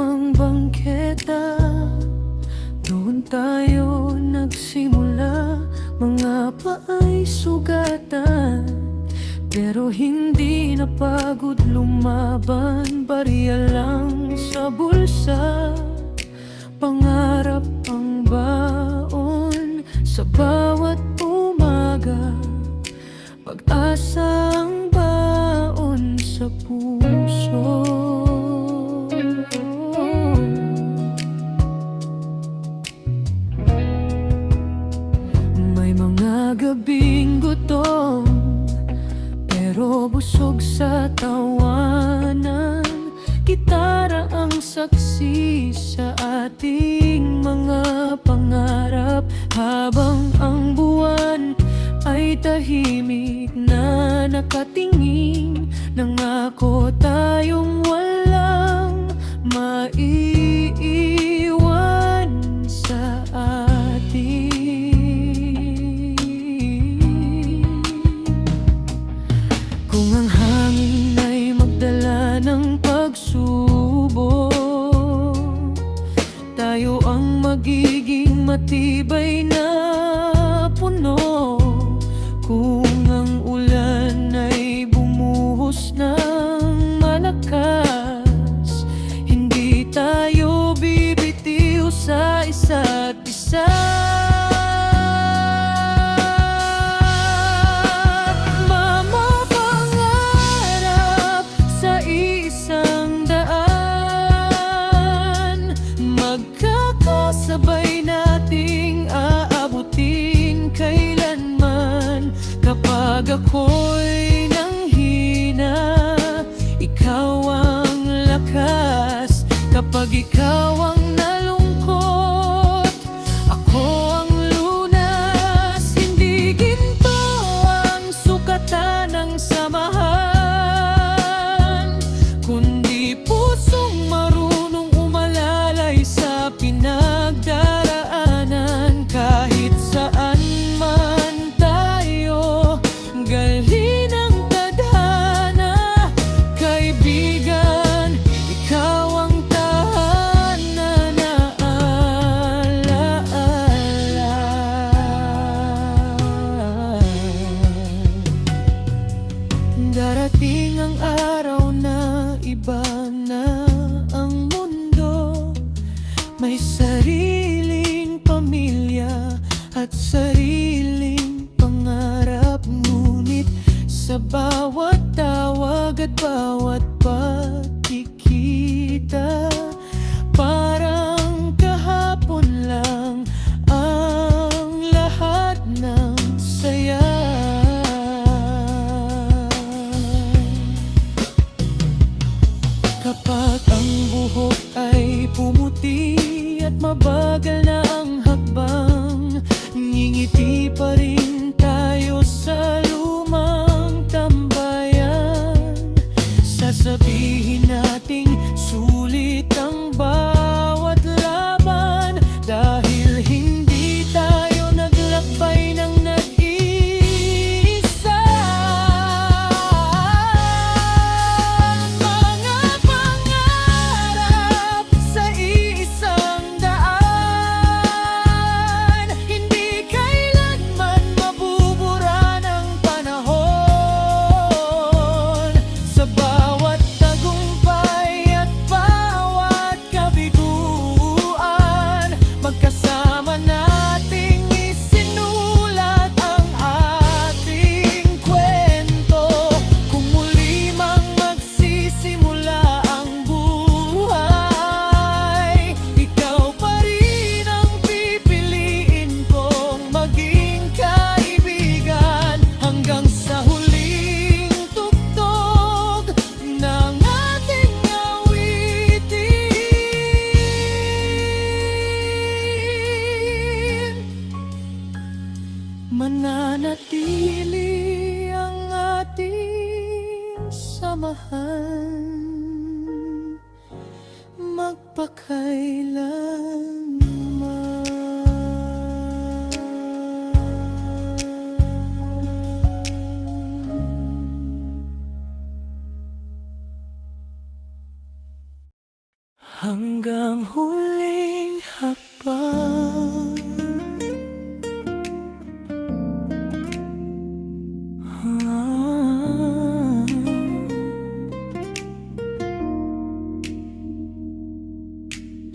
lumang bangketa. Doon tayo nagsimula, mga paay sugatan, pero hindi napagod lumaban. Barya lang sa bulsa, pangarap ang baon sa bawat umaga, pag-asa ang baon sa puso. May mga gabing gutom, pero busog sa tawanan. Gitara ang saksi sa ating mga pangarap, habang ang buwan ay tahimik na nakatingin. Nangako tayong walang maiiwan sa atin. Kung ang hangin ay magdala ng pagsubok, tayo ang magiging matibay na puno. Kung ang ulan ay bumuhos ng malakas, hindi tayo bibitiw sa isa't isa. Mamapangarap sa isang daan, magkakasabay nating aabutin kailanman. Kapag ako'y nanghina, ikaw ang lakas. Kapag ikaw ang nalungkot, ako ang lunas. Hindi ginto ang sukatan ng samahan, kundi pusong marunong umalalay sa pinagdaraanan. Kahit saan man tayo, galhin ang tadhana. Kaibigan, ikaw ang tahanan na alaala. Darating ang araw na iba na ang mundo, may sariling pamilya at sariling pangarap. Ngunit sa bawat tawag at bawat pagkikita, parang kahapon lang ang lahat ng saya. Kapag ang buhok ay pumuti at mabagal na ang hakbang, ngingiti pa rin tayo sa lumang tambayan. Sasabihin nating sulit ang bawat laban, dahil hindi tayo naglakbay ng nag-iisa. Mga pangarap sa isang daan, hindi kailanman mabubura ng panahon. Sa bawat tagumpay at bawat kabiguan, magkasama nating isinulat ang ating kwento. Kung muli mang magsisimula ang buhay, ikaw pa rin ang pipiliin kong maging kaibigan, hanggang sa huling tugtog ng ating awitin. Mananatili ang ating samahan, magpakailanman. hanggang huling hakbang.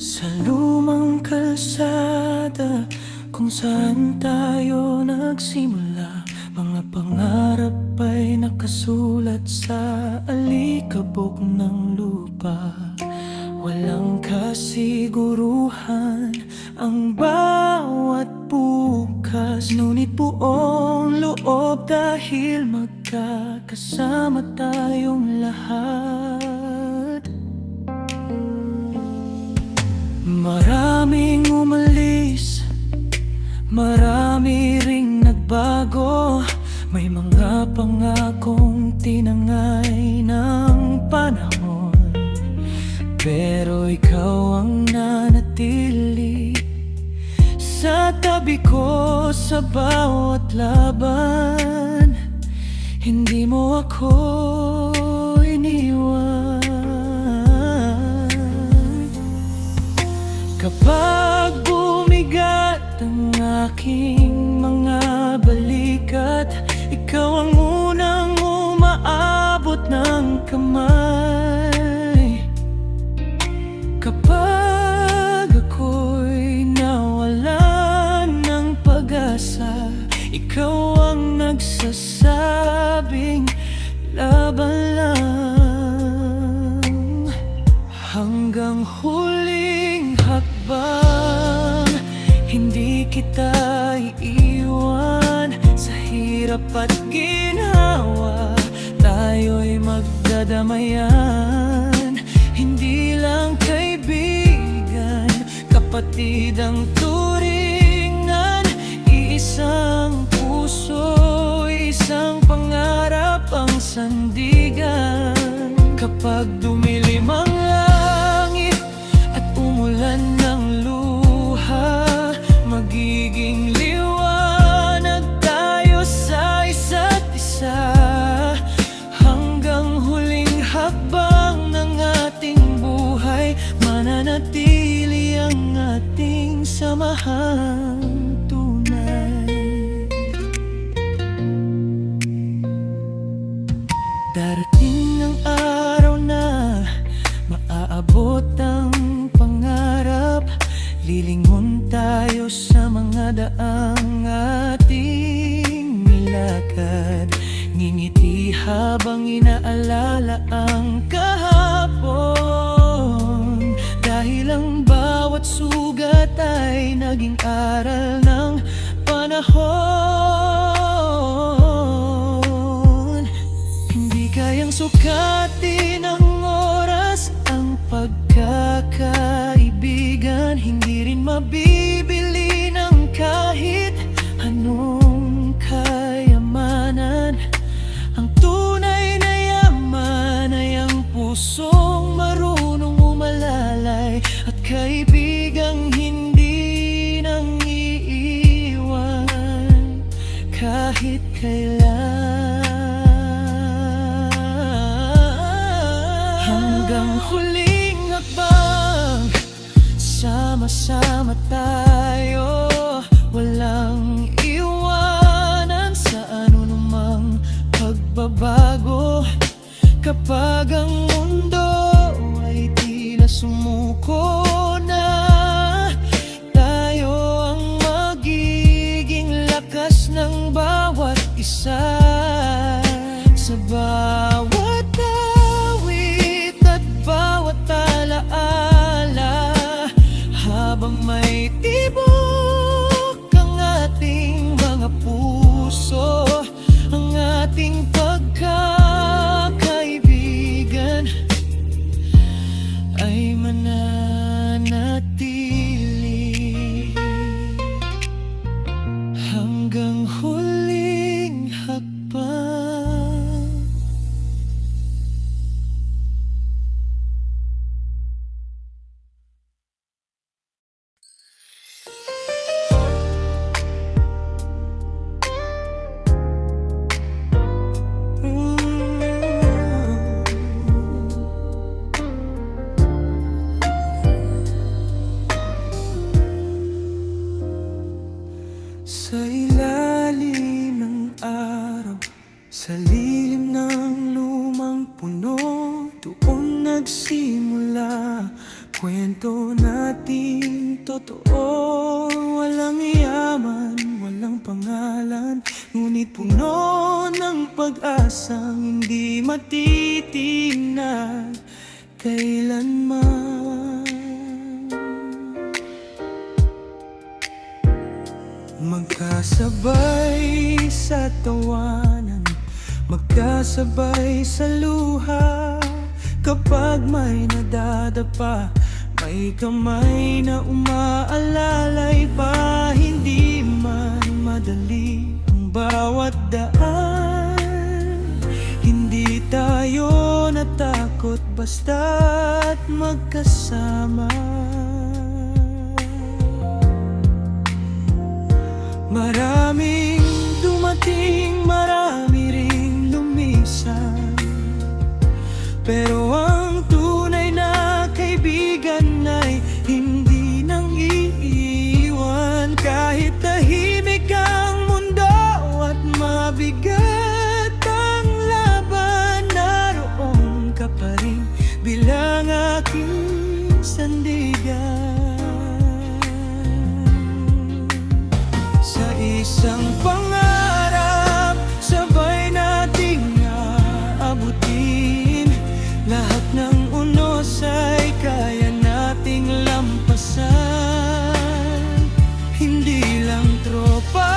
Sa lumang kalsada kung saan tayo nagsimula, mga pangarap ay nakasulat sa alikabok ng lupa. Walang kasiguruhan ang bawat bukas, ngunit buong loob dahil magkakasama tayong lahat. Maraming umalis, marami ring nagbago. May mga pangakong tinangay ng panahon, pero ikaw ang nanatili sa tabi ko sa bawat laban. Hindi mo ako iniwan. Kapag bumigat ang aking mga balikat, ikaw ang unang umaabot ng kamay. Kapag ako'y nawalan ng pag-asa, ikaw ang nagsasabing laban lang. Hanggang huling hakbang, hindi kita iiwan. Sa hirap at ginhawa, tayo'y magdadamayan. Hindi lang kaibigan, kapatid ang turingan. Iisang puso, isang pangarap ang sandigan. Kapag dumilim ang langit at umulan ng luha, magiging liwanag tayo sa isa't isa. Hanggang huling hakbang ng ating buhay, mananatili ang ating samahang tunay. Darating ang araw na maaabot ang pangarap. Lilingon tayo sa mga daang ating nilakad. Ngingiti habang inaalala ang kahapon, dahil ang bawat sugat ay naging aral ng panahon. Hindi kayang sukatin ng oras ang pagkakaibigan. Hindi rin mabibili ng kahit anong kayamanan. Ang tunay na yaman ay ang pusong marunong umalalay, at kaibigang hindi nang iiwan kahit kailan. Hanggang huling hakbang, sama-sama tayo. Walang iwanan sa anumang pagbabago. Kapag ang mundo ay tila sumuko na, tayo ang magiging lakas ng bawat isa. Sa bawat awit at bawat alaala, habang may tibok ang ating mga puso, ang ating pagkakaibigan ay mananatili. kwento natin totoo, walang yaman, walang pangalan, ngunit puno ng pag-asang hindi matitinag kailanman. Magkasabay sa tawanan, magkasabay sa luha. Kapag may nadadapa, may kamay na umaalalay pa. Hindi man madali ang bawat daan, hindi tayo natakot basta't magkasama. Maraming dumating, marami ring lumisan, pero ang tunay na kaibigan ay hindi nang iiwan. Kahit tahimik ang mundo at mabigat ang laban, naroon ka pa rin bilang aking sandigan. Sa isang pangarap, sabay nating aabutin. Lahat ng unos ay kaya nating lampasan. Hindi lang tropa,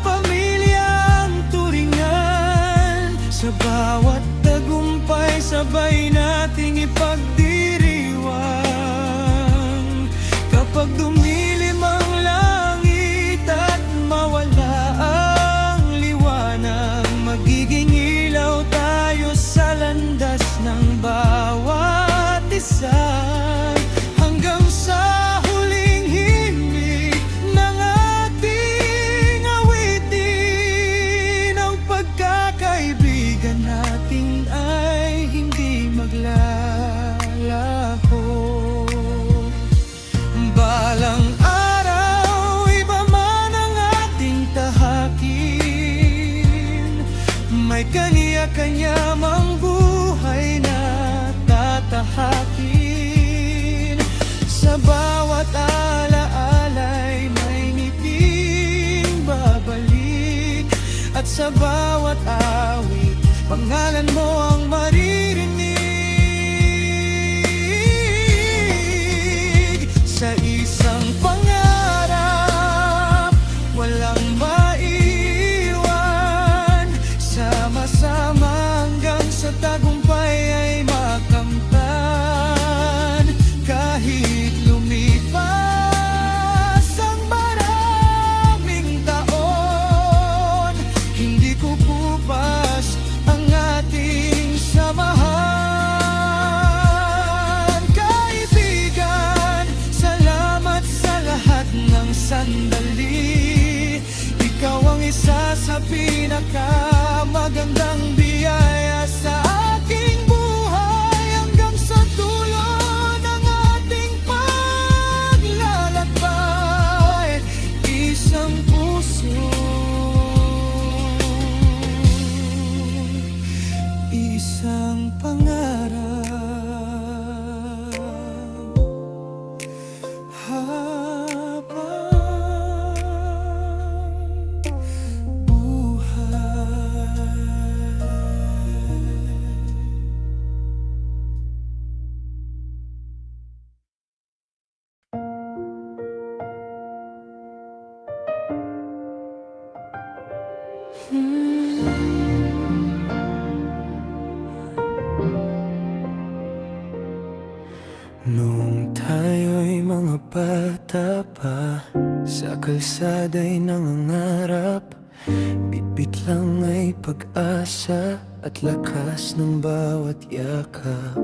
pamilya ang turingan. Sa bawat tagumpay, sabay nating ipagdiriwang. Kapag dumilim ang langit at mawala ang liwanag, magiging ilaw tayo sa landas ng bawat isa. Hanggang sa huling himig ng ating awitin, ang pagkakaibigan natin ay hindi maglalaho. Balang araw, iba man ang ating tahakin, may kanya-kanya mang buhay na tatahakin. Sa bawat alaalay may ngiting babalik, at sa bawat awit pangalan mo ang maririnig. Sa isang pangarap, walang maiwan. Sama-sama hanggang sa tagumpay ay makamtan. Kahit lumipas ang maraming taon, hindi kukupas ang ating samahan. Kaibigan, salamat sa lahat ng sandali. Ikaw ang isa sa pinakamagandang biyaya sa aking buhay. Hanggang sa dulo ng ating paglalakbay, isang puso, isang pangarap. Nung tayo'y mga bata pa, sa kalsada'y nangangarap, bitbit lang ay pag-asa at lakas ng bawat yakap.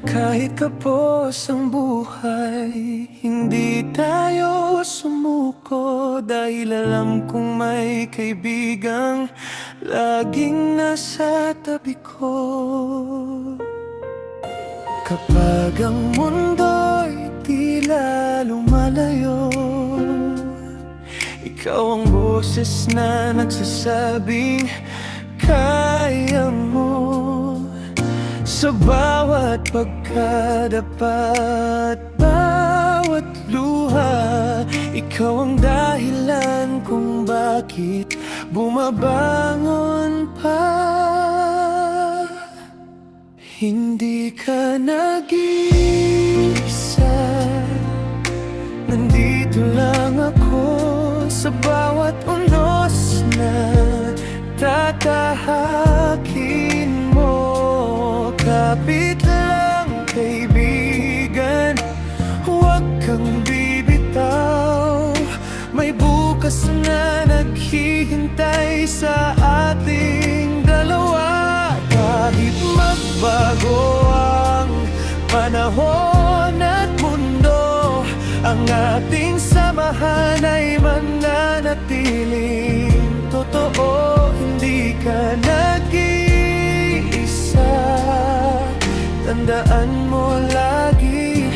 Kahit kapos ang buhay, hindi tayo sumuko, dahil alam kong may kaibigang laging nasa tabi ko. Kapag ang mundo'y tila lumalayo, ikaw ang boses na nagsasabing kaya mo. Sa bawat pagkadapat, bawat luha, ikaw ang dahilan kung bakit bumabangon pa. Hindi ka nag-iisa, nandito lang ako sa bawat unos na tatahakin mo. Kapit lang, kaibigan, huwag kang bibitaw. May bukas na naghihintay sa ating dalawa. Kahit magbago ang panahon at mundo, ang ating samahan ay mananatiling totoo. Hindi ka nag-iisa, tandaan mo lagi.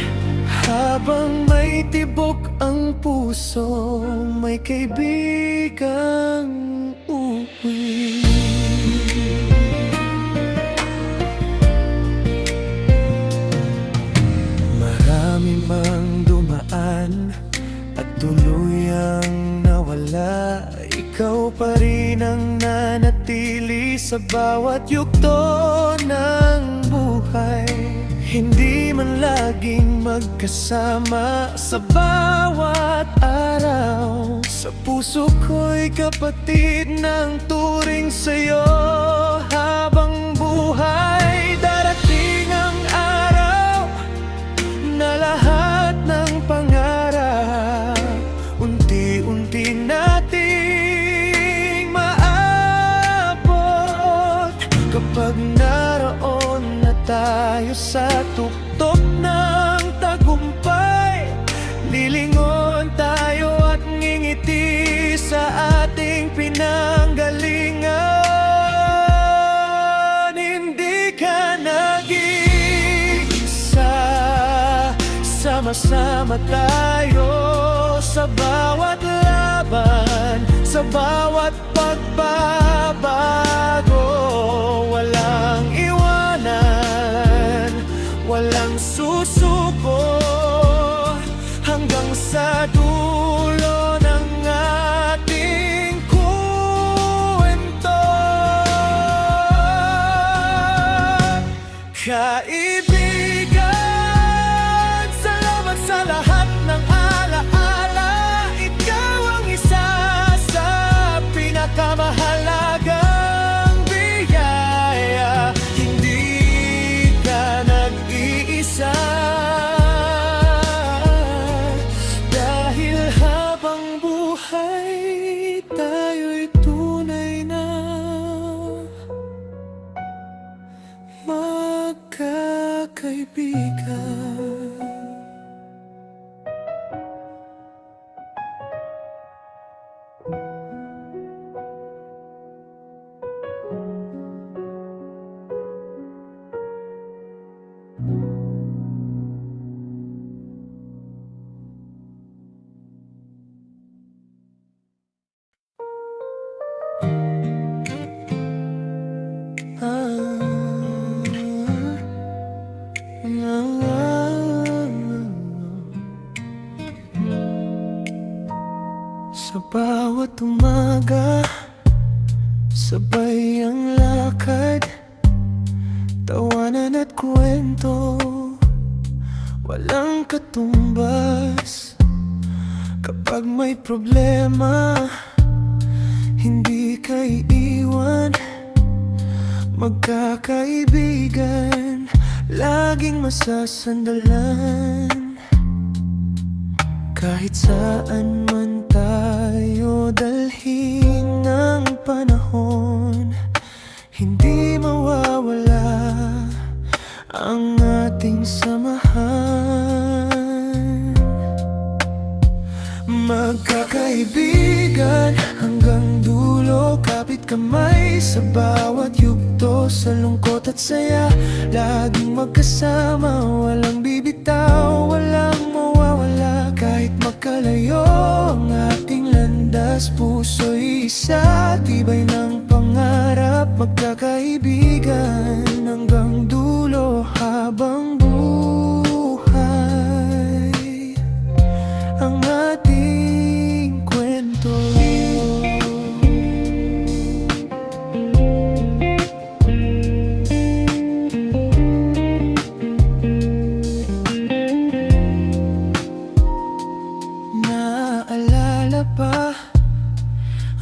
Habang may tibok ang puso, may kaibigang uuwi. Marami mang dumaan at tuluyang nawala, ikaw pa rin ang nanatili sa bawat yugto ng buhay. Hindi man laging magkasama sa bawat araw, sa puso ko'y kapatid ng turing sa'yo. Habang buhay, darating ang araw na lahat ng pangarap unti-unti nating maabot. Kapag naroon na tayo sa tuktok ng tagumpay, lilingon tayo at ngingiti sa ating pinanggalingan. Hindi ka nag-iisa, sama-sama tayo sa bawat laban, sa bawat pagbabago. Walang iwanan, walang susuko, hanggang sa dulo ng ating kwento. Kaibigan, salamat sa lahat ng alaala. Ikaw ang isa sa pinakamahalagang biyaya. Hindi ka nag-iisa, dahil habang buhay tayo'y tunay na magkakaibigan. Sa bawat umaga, sabay ang lakad, tawanan at kwento, walang katumbas. Kapag may problema, hindi ka iiwan. Magkakaibigan, laging masasandalan. Kahit saan man tayo dalhin ng panahon, hindi mawawala ang ating samahan. Magkakaibigan hanggang dulo, kapit kamay sa bawat yugto, sa lungkot at saya, laging magkasama, walang bibitaw, walang mawawala. Kahit magkalayo ang ating landas, puso'y isa, tibay ng pangarap. Magkakaibigan hanggang dulo.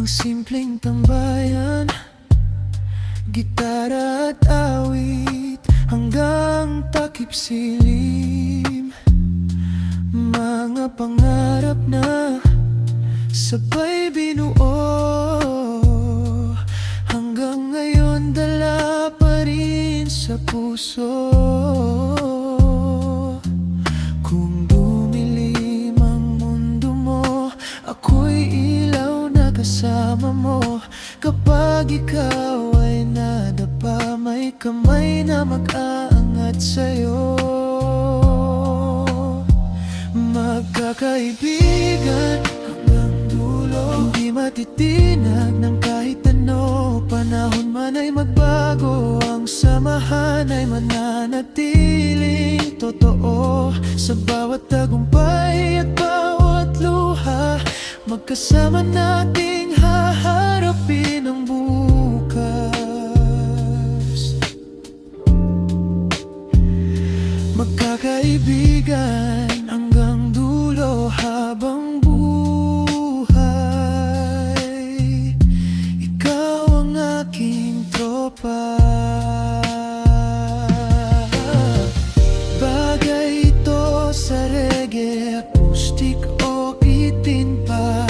Ang simpleng tambayan, gitara at awit, hanggang takip silim. Mga pangarap na sabay binuo, hanggang ngayon dala pa rin sa puso. Kung dumilim ang mundo mo, ako'y ilaw na kasama mo. Kapag ikaw ay nadapa, may kamay na mag-aangat sa'yo. Magkakaibigan hanggang dulo, hindi matitinag ng kahit ano. Panahon man ay magbago, ang samahan ay mananatiling totoo. Sa bawat tagumpay at bawat luha, magkasama nating haharapin ang bukas. Magkakaibigan hanggang dulo habang buhay, ikaw ang aking tropa. Bagay ito sa reggae, acoustic o itin pa.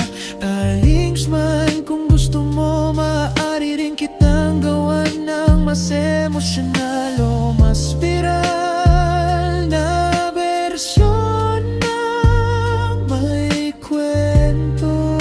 Alings man kung gusto mo, maaari rin kitang gawan ng mas emosyonal o mas viral na bersyon ng may kwento.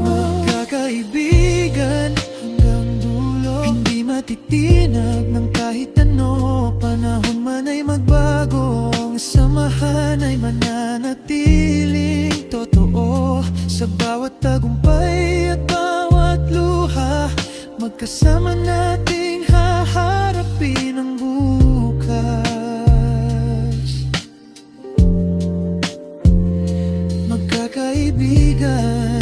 Magkakaibigan hanggang dulo, hindi matitinag ng kahit ano. Panahon man ay magbago, ang samahan ay mananatiling totoo. Sa bawat tagumpay at bawat luha, magkasama nating haharapin ang bukas. Magkakaibigan